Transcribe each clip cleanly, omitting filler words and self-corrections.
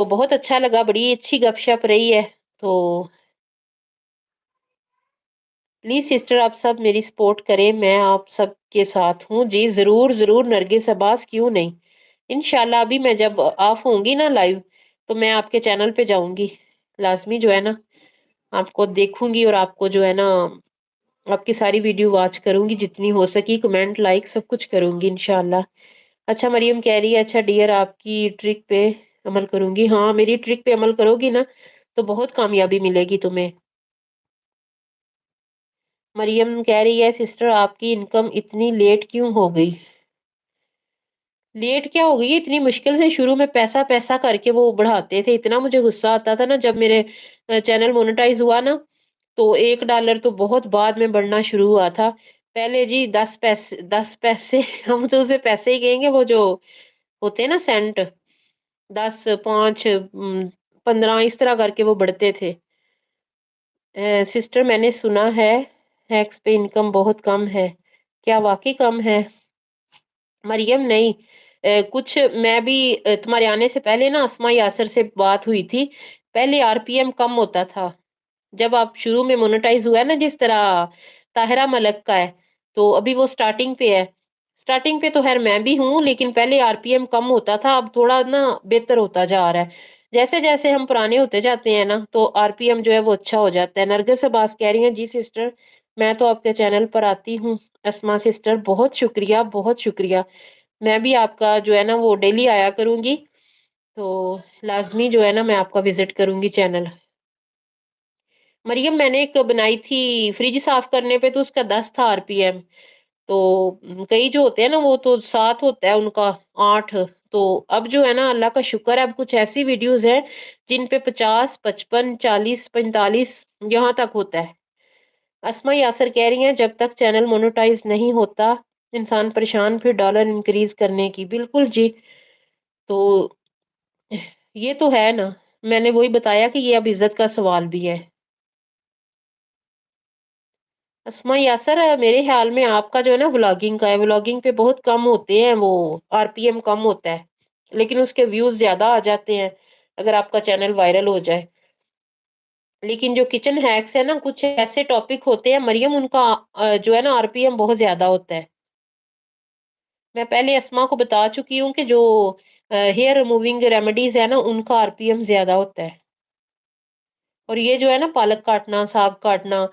تو बहुत अच्छा लगा, बड़ी अच्छी गपशप रही है। तो प्लीज सिस्टर आप सब मेरी सपोर्ट करें, मैं आप सब के साथ हूँ जी, जरूर जरूर नरगिस अब्बास, क्यों नहीं। इंशाल्लाह अभी मैं जब ऑफ होंगी ना लाइव, तो मैं आपके चैनल पे जाऊंगी, लाजमी जो है ना आपको देखूंगी, और आपको जो है ना आपकी सारी वीडियो वॉच करूंगी, जितनी हो सकी कमेंट लाइक सब कुछ करूंगी इंशाल्लाह। अच्छा मरियम कह रही है, अच्छा डियर आपकी ट्रिक पे अमल करूंगी। हाँ मेरी ट्रिक पे अमल करोगी ना तो बहुत कामयाबी मिलेगी तुम्हें। मरियम कह रही है, सिस्टर आपकी इनकम इतनी लेट क्यों हो गई? लेट क्या हो गई, इतनी मुश्किल से शुरू में पैसा पैसा करके वो बढ़ाते थे, इतना मुझे गुस्सा आता था ना जब मेरे चैनल मोनेटाइज हुआ ना, तो $1 तो बहुत बाद में बढ़ना शुरू हुआ था। पहले जी 10 पैसे 10 पैसे हम तो उसे पैसे ही कहेंगे, वो जो होते हैं ना सेंट, 10 5 15 इस तरह करके वो बढ़ते थे। सिस्टर मैंने सुना है हैक्स पे इनकम बहुत कम है, क्या वाकई कम है? मरियम नहीं, कुछ मैं भी तुम्हारे आने से पहले ना अस्मा यासर से बात हुई थी, पहले आरपीएम कम होता था। जब आप शुरू में मोनेटाइज हुआ है ना, जिस तरह ताहिरा मलक का है, तो अभी वो स्टार्टिंग पे है। स्टार्टिंग पे तो खैर मैं भी हूँ, लेकिन पहले आरपीएम कम होता था, अब थोड़ा ना बेहतर होता जा रहा है। जैसे जैसे हम पुराने होते जाते हैं ना, तो आरपीएम जो है वो अच्छा हो जाता है। नरगिस अब्बास कह रही हैं, जी सिस्टर मैं तो आपके चैनल पर आती हूँ। अस्मा सिस्टर बहुत शुक्रिया, बहुत शुक्रिया। मैं भी आपका जो है ना वो डेली आया करूंगी, तो लाजमी जो है ना मैं आपका विजिट करूंगी चैनल। मरियम मैंने एक बनाई थी फ्रिज साफ करने पे, तो उसका 10 था आरपीएम। तो कई जो होते हैं ना वो तो 7 होता है उनका, 8। तो अब जो है ना अल्लाह का शुक्र है, अब कुछ ऐसी वीडियोस हैं जिन पे 50 55 40 45 यहाँ तक होता है। अस्मा यासर कह रही हैं, जब तक चैनल मोनेटाइज नहीं होता इंसान परेशान, फिर डॉलर इंक्रीज करने की। बिल्कुल जी। तो ये तो है ना, मैंने वही बताया कि ये अब इज्जत का सवाल भी है। अस्मा यासर मेरे ख्याल में आपका जो है ना व्लॉगिंग का है, व्लॉगिंग पे बहुत कम होते हैं वो, आरपीएम कम होता है, लेकिन उसके व्यूज ज्यादा आ जाते हैं अगर आपका चैनल वायरल हो जाए। लेकिन जो किचन हैक्स है ना, कुछ ऐसे टॉपिक होते हैं मरियम, उनका जो है ना आरपीएम बहुत ज्यादा होता है। मैं पहले अस्मा को बता चुकी हूँ कि जो हेयर रिमूविंग रेमेडीज है ना, उनका आरपीएम ज्यादा होता है। और ये जो है ना पालक काटना, साग काटना,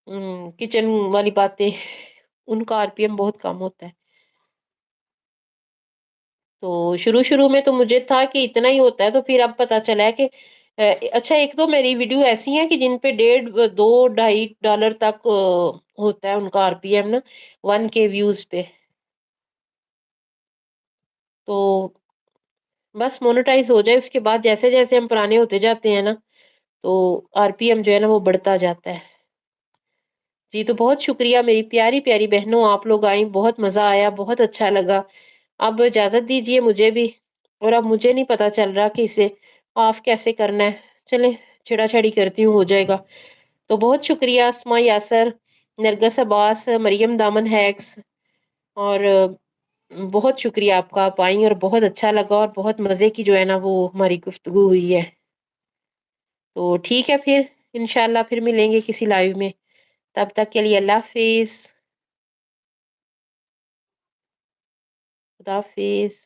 किचन वाली बातें, उनका आरपीएम बहुत कम होता है। तो शुरू शुरू में तो मुझे था कि इतना ही होता है, तो फिर अब पता चला है कि अच्छा एक तो मेरी वीडियो ऐसी है कि जिन पे 1.5 2 2.5 डॉलर तक होता है उनका आरपीएम ना, 1K व्यूज पे। तो बस मोनेटाइज हो जाए, उसके बाद जैसे जैसे हम पुराने होते जाते हैं ना, तो आरपीएम जो है ना वो बढ़ता जाता है। जी तो बहुत शुक्रिया मेरी प्यारी प्यारी बहनों, आप लोग आई, बहुत मजा आया, बहुत अच्छा लगा। अब इजाजत दीजिए मुझे भी, और अब मुझे नहीं पता चल रहा कि इसे ऑफ कैसे करना है। चले छेड़ा छेड़ी करती हूँ, हो जाएगा। तो बहुत शुक्रिया अस्मा यासर, नरगस अब्बास, मरियम दामन हैक्स, और बहुत शुक्रिया आपका, आप आई और बहुत अच्छा लगा, और बहुत मजे की जो है ना वो हमारी गुफ्तगू हुई है। तो ठीक है फिर, इंशाल्लाह फिर मिलेंगे किसी लाइव में। तब तक के लिए अल्लाह हाफिज। खुदा हाफिज।